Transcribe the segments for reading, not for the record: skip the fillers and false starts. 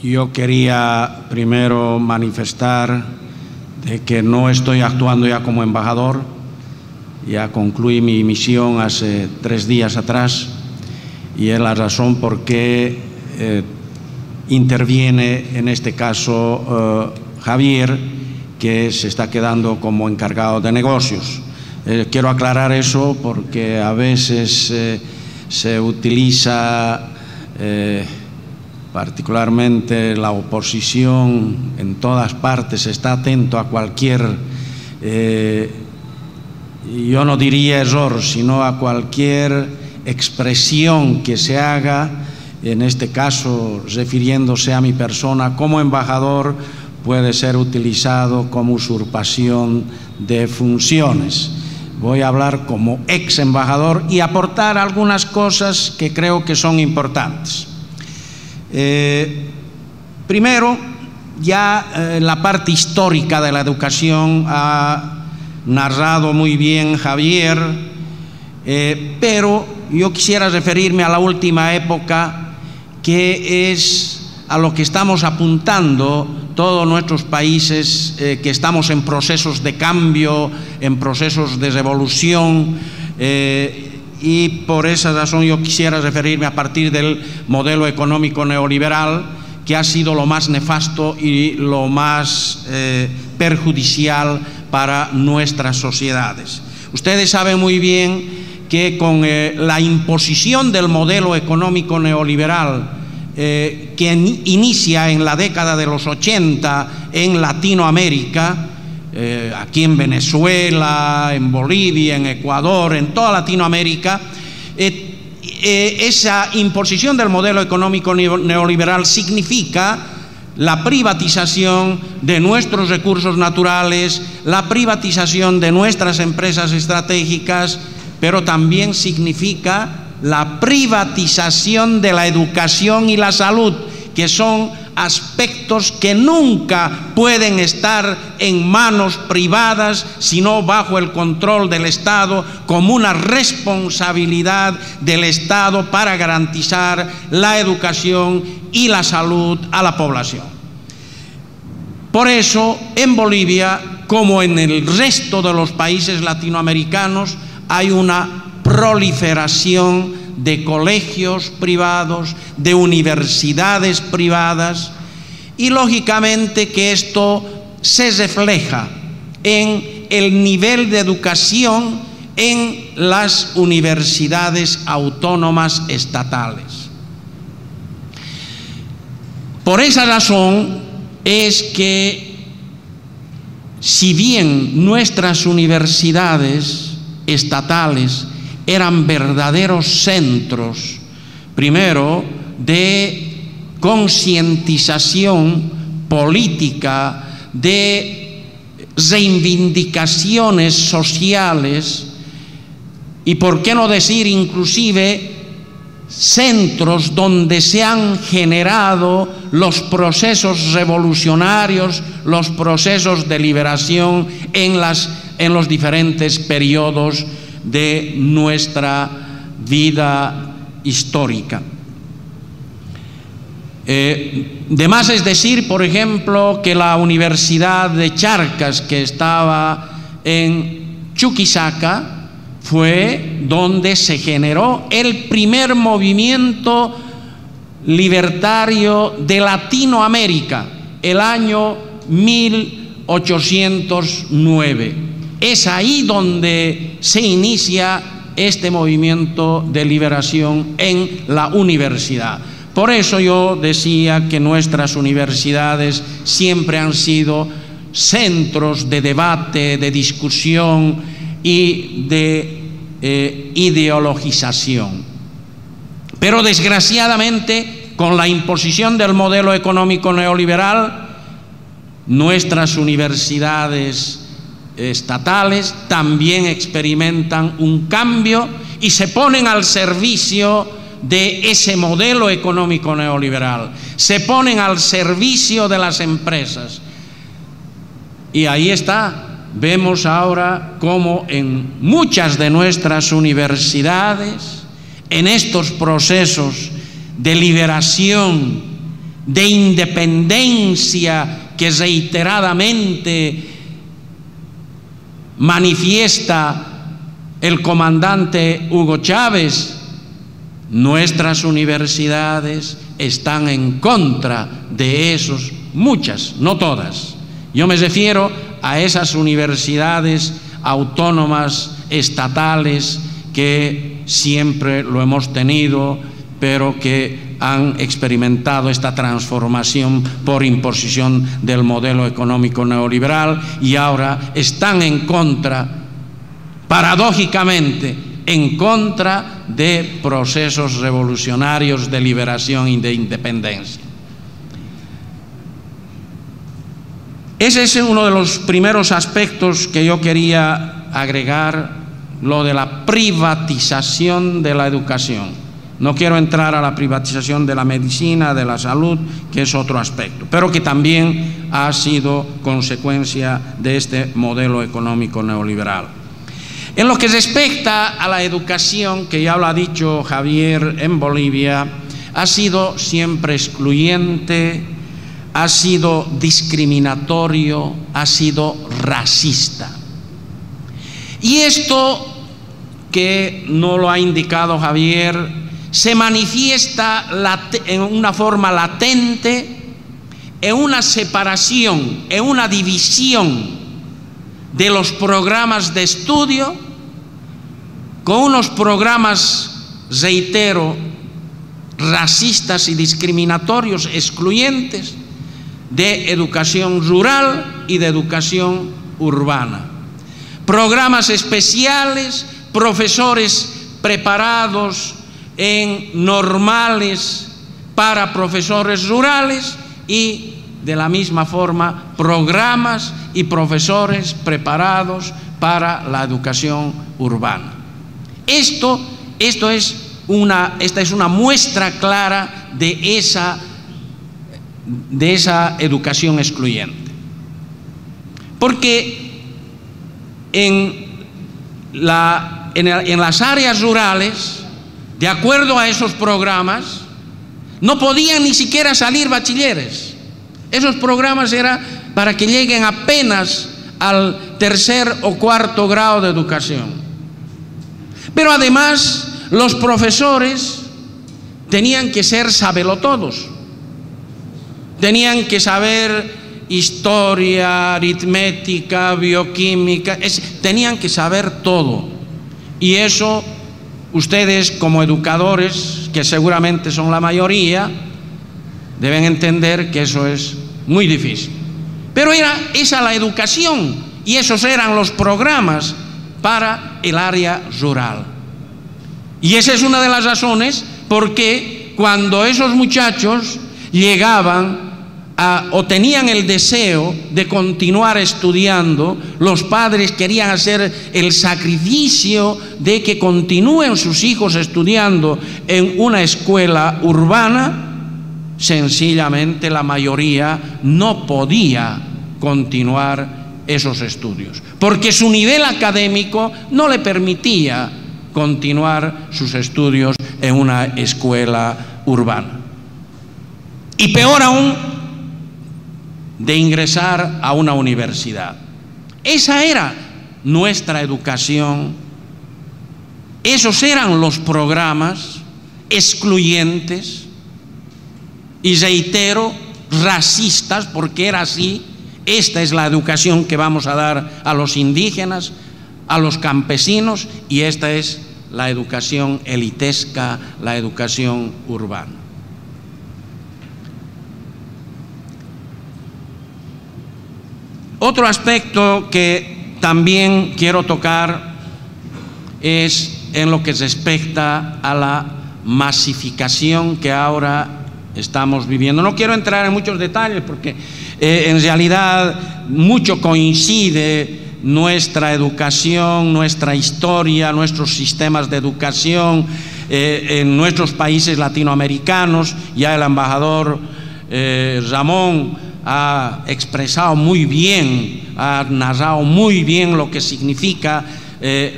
Yo quería primero manifestar de que no estoy actuando ya como embajador. Ya concluí mi misión hace 3 días atrás y es la razón por qué interviene en este caso Javier, que se está quedando como encargado de negocios. Quiero aclarar eso porque a veces se utiliza particularmente la oposición en todas partes, está atento a cualquier, yo no diría error, sino a cualquier expresión que se haga, en este caso refiriéndose a mi persona como embajador, puede ser utilizado como usurpación de funciones. Voy a hablar como ex embajador y aportar algunas cosas que creo que son importantes. Primero, ya la parte histórica de la educación ha narrado muy bien Javier, pero yo quisiera referirme a la última época, que es a lo que estamos apuntando todos nuestros países, que estamos en procesos de cambio, en procesos de revolución, y por esa razón yo quisiera referirme a partir del modelo económico neoliberal, que ha sido lo más nefasto y lo más perjudicial para nuestras sociedades. Ustedes saben muy bien que con la imposición del modelo económico neoliberal que inicia en la década de los 80 en Latinoamérica, aquí en Venezuela, en Bolivia, en Ecuador, en toda Latinoamérica, esa imposición del modelo económico neoliberal significa la privatización de nuestros recursos naturales, la privatización de nuestras empresas estratégicas, pero también significa la privatización de la educación y la salud, que son aspectos que nunca pueden estar en manos privadas, sino bajo el control del Estado, como una responsabilidad del Estado para garantizar la educación y la salud a la población. Por eso, en Bolivia, como en el resto de los países latinoamericanos, hay una proliferación de colegios privados, de universidades privadas, y lógicamente que esto se refleja en el nivel de educación en las universidades autónomas estatales. Por esa razón es que, si bien nuestras universidades estatales eran verdaderos centros, primero, de concientización política, de reivindicaciones sociales y, por qué no decir, inclusive centros donde se han generado los procesos revolucionarios, los procesos de liberación en los diferentes periodos de nuestra vida histórica. De más es decir, por ejemplo, que la Universidad de Charcas, que estaba en Chuquisaca, fue donde se generó el primer movimiento libertario de Latinoamérica, el año 1809. Es ahí donde se inicia este movimiento de liberación en la universidad. Por eso yo decía que nuestras universidades siempre han sido centros de debate, de discusión y de ideologización. Pero desgraciadamente, con la imposición del modelo económico neoliberal, nuestras universidades estatales también experimentan un cambio y se ponen al servicio de ese modelo económico neoliberal, se ponen al servicio de las empresas. Y ahí está, vemos ahora cómo en muchas de nuestras universidades, en estos procesos de liberación de independencia que reiteradamente manifiesta el comandante Hugo Chávez, nuestras universidades están en contra de esos, muchas, no todas. Yo me refiero a esas universidades autónomas, estatales, que siempre lo hemos tenido, pero que han experimentado esta transformación por imposición del modelo económico neoliberal y ahora están en contra, paradójicamente, en contra de procesos revolucionarios de liberación y de independencia. Ese es uno de los primeros aspectos que yo quería agregar, lo de la privatización de la educación. No quiero entrar a la privatización de la medicina, de la salud, que es otro aspecto, pero que también ha sido consecuencia de este modelo económico neoliberal. En lo que respecta a la educación, que ya lo ha dicho Javier, en Bolivia ha sido siempre excluyente, ha sido discriminatorio, ha sido racista. Y esto, que no lo ha indicado Javier, se manifiesta en una forma latente, en una separación, en una división de los programas de estudio, con unos programas, reitero, racistas y discriminatorios, excluyentes, de educación rural y de educación urbana. Programas especiales, profesores preparados en normales para profesores rurales y de la misma forma programas y profesores preparados para la educación urbana. Esta es una muestra clara de esa educación excluyente. Porque en las áreas rurales, de acuerdo a esos programas, no podían ni siquiera salir bachilleres. Esos programas eran para que lleguen apenas al tercer o cuarto grado de educación. Pero además, los profesores tenían que ser sabelotodos. Tenían que saber historia, aritmética, bioquímica, tenían que saber todo. Y eso, ustedes como educadores, que seguramente son la mayoría, deben entender que eso es muy difícil. Pero era esa la educación y esos eran los programas para el área rural. Y esa es una de las razones por qué cuando esos muchachos llegaban o tenían el deseo de continuar estudiando, los padres querían hacer el sacrificio de que continúen sus hijos estudiando en una escuela urbana. Sencillamente la mayoría no podía continuar esos estudios, porque su nivel académico no le permitía continuar sus estudios en una escuela urbana. Y peor aún, de ingresar a una universidad. Esa era nuestra educación, esos eran los programas excluyentes y, reitero, racistas, porque era así. Esta es la educación que vamos a dar a los indígenas, a los campesinos, y esta es la educación elitesca, la educación urbana. Otro aspecto que también quiero tocar es en lo que respecta a la masificación que ahora estamos viviendo. No quiero entrar en muchos detalles porque en realidad mucho coincide nuestra educación, nuestra historia, nuestros sistemas de educación en nuestros países latinoamericanos. Ya el embajador Ramón ha expresado muy bien, ha narrado muy bien lo que significa,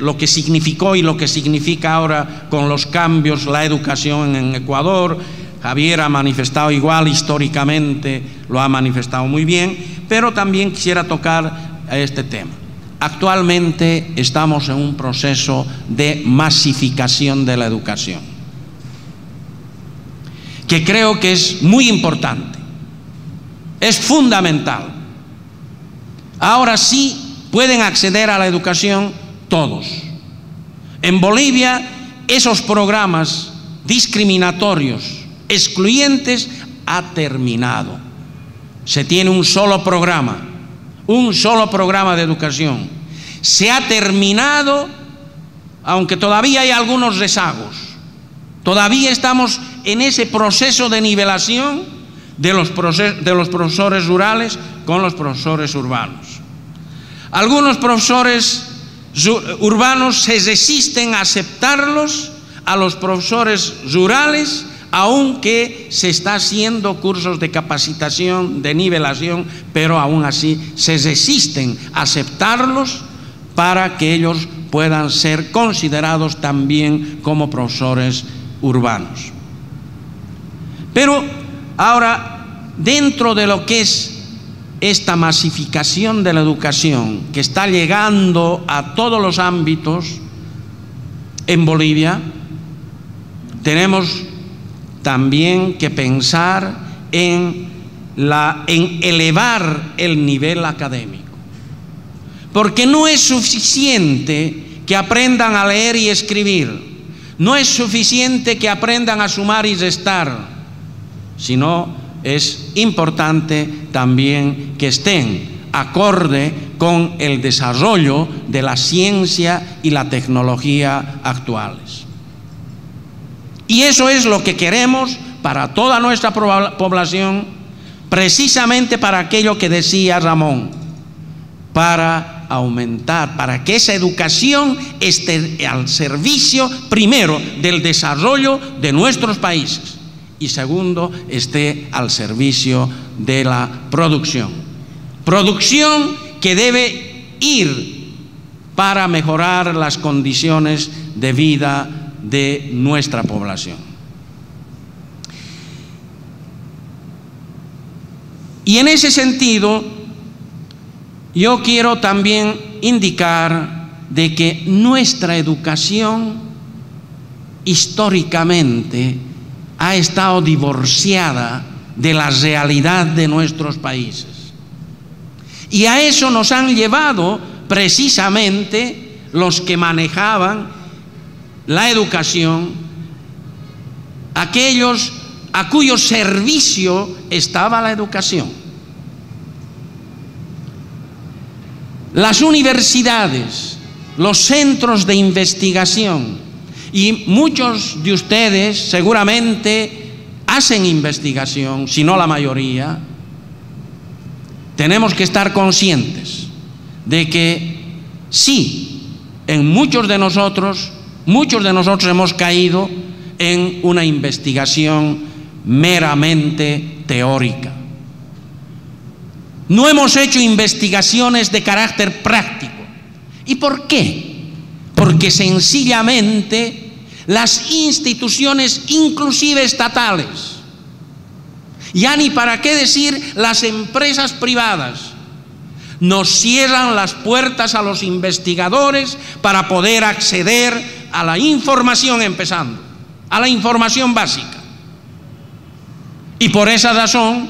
lo que significó y lo que significa ahora con los cambios la educación en Ecuador, Javier ha manifestado igual, históricamente lo ha manifestado muy bien, pero también quisiera tocar este tema. Actualmente estamos en un proceso de masificación de la educación, que creo que es muy importante, es fundamental. Ahora sí pueden acceder a la educación todos. En Bolivia, esos programas discriminatorios, excluyentes, ha terminado. Se tiene un solo programa de educación. Se ha terminado, aunque todavía hay algunos rezagos. Todavía estamos en ese proceso de nivelación de los profesores rurales con los profesores urbanos. Algunos profesores urbanos se resisten a aceptarlos a los profesores rurales, aunque se está haciendo cursos de capacitación, de nivelación, pero aún así se resisten a aceptarlos para que ellos puedan ser considerados también como profesores urbanos. Pero ahora, dentro de lo que es esta masificación de la educación que está llegando a todos los ámbitos en Bolivia, tenemos también que pensar en elevar el nivel académico, porque no es suficiente que aprendan a leer y escribir, no es suficiente que aprendan a sumar y restar, sino es importante también que estén acorde con el desarrollo de la ciencia y la tecnología actuales. Y eso es lo que queremos para toda nuestra población, precisamente para aquello que decía Ramón, para aumentar, para que esa educación esté al servicio, primero, del desarrollo de nuestros países, y segundo, esté al servicio de la producción. Producción que debe ir para mejorar las condiciones de vida de nuestra población. Y en ese sentido, yo quiero también indicar de que nuestra educación históricamente ha estado divorciada de la realidad de nuestros países. Y a eso nos han llevado precisamente los que manejaban la educación, aquellos a cuyo servicio estaba la educación. Las universidades, los centros de investigación, y muchos de ustedes seguramente hacen investigación, si no la mayoría. Tenemos que estar conscientes de que sí, en muchos de nosotros hemos caído en una investigación meramente teórica. No hemos hecho investigaciones de carácter práctico. ¿Y por qué? Porque sencillamente las instituciones, inclusive estatales, ya ni para qué decir las empresas privadas, nos cierran las puertas a los investigadores para poder acceder a la información, empezando, a la información básica. Y por esa razón,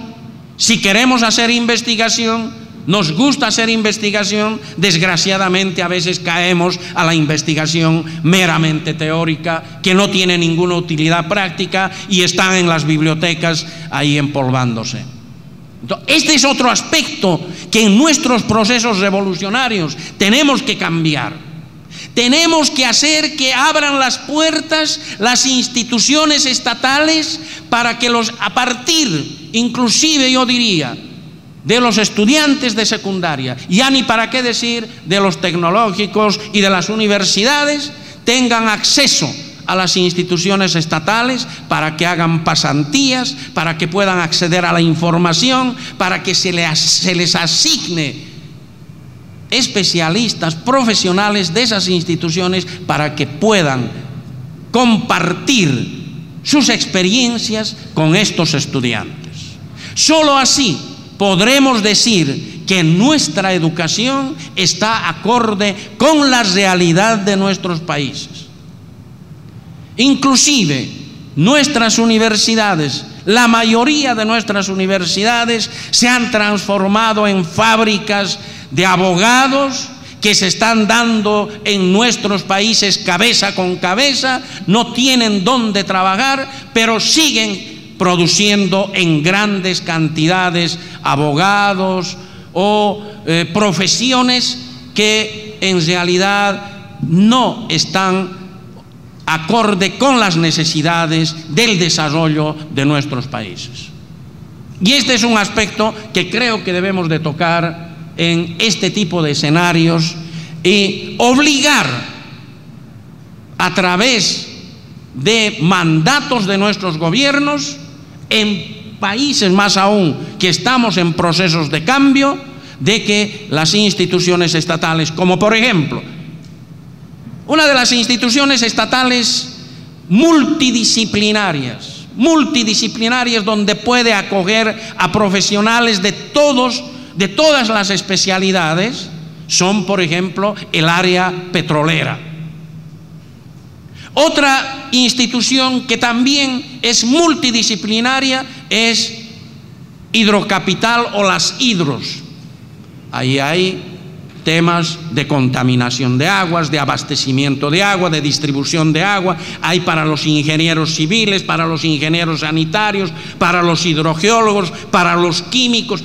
si queremos hacer investigación, nos gusta hacer investigación, desgraciadamente a veces caemos a la investigación meramente teórica, que no tiene ninguna utilidad práctica y están en las bibliotecas ahí empolvándose. Entonces, este es otro aspecto que en nuestros procesos revolucionarios tenemos que cambiar. Tenemos que hacer que abran las puertas las instituciones estatales para que a partir, inclusive yo diría, de los estudiantes de secundaria, ya ni para qué decir de los tecnológicos y de las universidades, tengan acceso a las instituciones estatales para que hagan pasantías, para que puedan acceder a la información, para que se les asigne especialistas, profesionales de esas instituciones para que puedan compartir sus experiencias con estos estudiantes. Solo así podremos decir que nuestra educación está acorde con la realidad de nuestros países. Inclusive nuestras universidades, la mayoría de nuestras universidades se han transformado en fábricas de abogados que se están dando en nuestros países cabeza con cabeza, no tienen dónde trabajar, pero siguen produciendo en grandes cantidades abogados o profesiones que en realidad no están acorde con las necesidades del desarrollo de nuestros países. Y este es un aspecto que creo que debemos de tocar en este tipo de escenarios y obligar a través de mandatos de nuestros gobiernos, en países más aún que estamos en procesos de cambio, de que las instituciones estatales, como por ejemplo una de las instituciones estatales multidisciplinarias donde puede acoger a profesionales de todas las especialidades, son por ejemplo el área petrolera. Otra institución que también es multidisciplinaria es Hidrocapital o las Hidros. Ahí hay temas de contaminación de aguas, de abastecimiento de agua, de distribución de agua. Hay para los ingenieros civiles, para los ingenieros sanitarios, para los hidrogeólogos, para los químicos,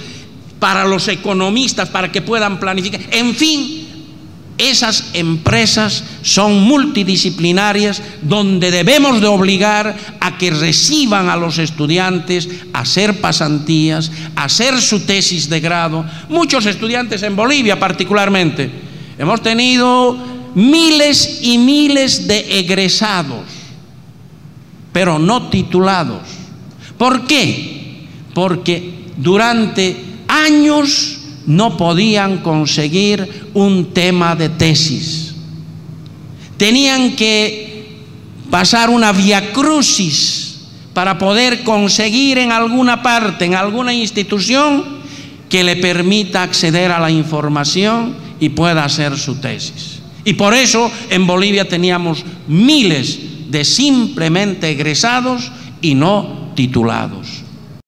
para los economistas, para que puedan planificar. En fin, esas empresas son multidisciplinarias donde debemos de obligar a que reciban a los estudiantes a hacer pasantías, a hacer su tesis de grado. Muchos estudiantes en Bolivia particularmente, hemos tenido miles y miles de egresados, pero no titulados. ¿Por qué? Porque durante años no podían conseguir un tema de tesis. Tenían que pasar una viacrucis para poder conseguir en alguna parte, en alguna institución que le permita acceder a la información y pueda hacer su tesis. Y por eso en Bolivia teníamos miles de simplemente egresados y no titulados.